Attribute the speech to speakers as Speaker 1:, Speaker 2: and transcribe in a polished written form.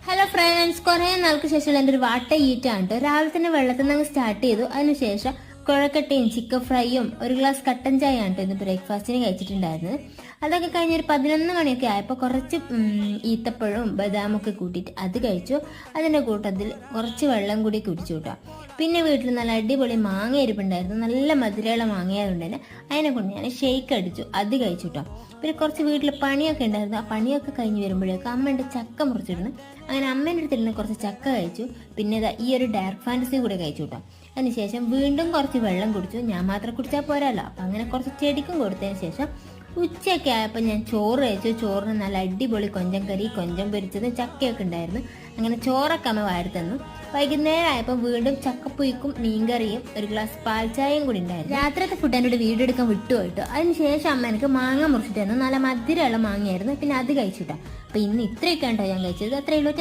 Speaker 1: Hello friends, കുറെ നാൾക്ക് ശേഷം എൻ്റെ ഒരു വാട്ട ഈറ്റാണ് കേട്ടോ. രാവിലെ തന്നെ വെള്ളത്തിൽ നിന്ന് സ്റ്റാർട്ട് ചെയ്തു. അതിനുശേഷം കുഴക്കട്ടയും ചിക്കൻ ഫ്രൈയും ഒരു ഗ്ലാസ് കട്ടൻ ചായയാണ് കേട്ടോ ഇന്ന് ബ്രേക്ക്ഫാസ്റ്റിന് കഴിച്ചിട്ടുണ്ടായിരുന്നത്. അതൊക്കെ കഴിഞ്ഞ് ഒരു 11 മണിയൊക്കെ ആയപ്പോൾ കുറച്ച് ഈത്തപ്പഴവും ബദാമൊക്കെ കൂട്ടിയിട്ട് അത് കഴിച്ചു. അതിൻ്റെ കൂട്ടത്തിൽ കുറച്ച് വെള്ളം കൂടി കുടിച്ചു കേട്ടോ. പിന്നെ വീട്ടിൽ നല്ല അടിപൊളി മാങ്ങ ഇരിപ്പുണ്ടായിരുന്നു. നല്ല മധുരമുള്ള മാങ്ങയായതുകൊണ്ട് തന്നെ അതിനെ കൊണ്ട് ഞാൻ ഷെയ്ക്ക് അടിച്ചു, അത് കഴിച്ചു കേട്ടോ. പിന്നെ കുറച്ച് വീട്ടിൽ പണിയൊക്കെ ഉണ്ടായിരുന്നു. ആ പണിയൊക്കെ കഴിഞ്ഞ് വരുമ്പോഴേക്കും അമ്മേൻ്റെ ചക്ക മുറിച്ചിരുന്നു. അങ്ങനെ അമ്മേൻ്റെ അടുത്തിരുന്ന് കുറച്ച് ചക്ക കഴിച്ചു. പിന്നെ ഈ ഒരു ഡാർക്ക് ഫാൻറ്റസി കൂടെ കഴിച്ചു കേട്ടോ. അതിനുശേഷം വീണ്ടും കുറച്ച് വെള്ളം കുടിച്ചു. ഞാൻ മാത്രം കുടിച്ചാൽ പോരാല്ലോ, അപ്പം അങ്ങനെ കുറച്ച് ചെടിക്കും കൊടുത്തതിന് ശേഷം ഉച്ചയൊക്കെ ആയപ്പോൾ ഞാൻ ചോറ് കഴിച്ചു. ചോറിന് നല്ല അടിപൊളി കൊഞ്ചം കറി, കൊഞ്ചം പൊരിച്ചത്, ചക്കയൊക്കെ ഉണ്ടായിരുന്നു. അങ്ങനെ ചോറൊക്കെ അമ്മ വാരി തന്നു. വൈകുന്നേരം ആയപ്പോൾ വീണ്ടും ചക്കപ്പുയ്ക്കും മീൻകറിയും ഒരു ഗ്ലാസ് പാൽച്ചായയും കൂടി ഉണ്ടായിരുന്നു. രാത്രിയത്തെ ഫുഡ് എന്നോട് വീഡിയോ എടുക്കാൻ വിട്ടുപോയിട്ടോ. അതിനുശേഷം അമ്മ എനിക്ക് മാങ്ങ മുറിച്ചിട്ട് തന്നു. നല്ല മധുരമുള്ള മാങ്ങയായിരുന്നു. പിന്നെ അത് കഴിച്ചിട്ടോ. അപ്പോൾ ഇന്ന് ഇത്രയൊക്കെ ഉണ്ടോ ഞാൻ കഴിച്ചത്. അത്രയുള്ളൂ.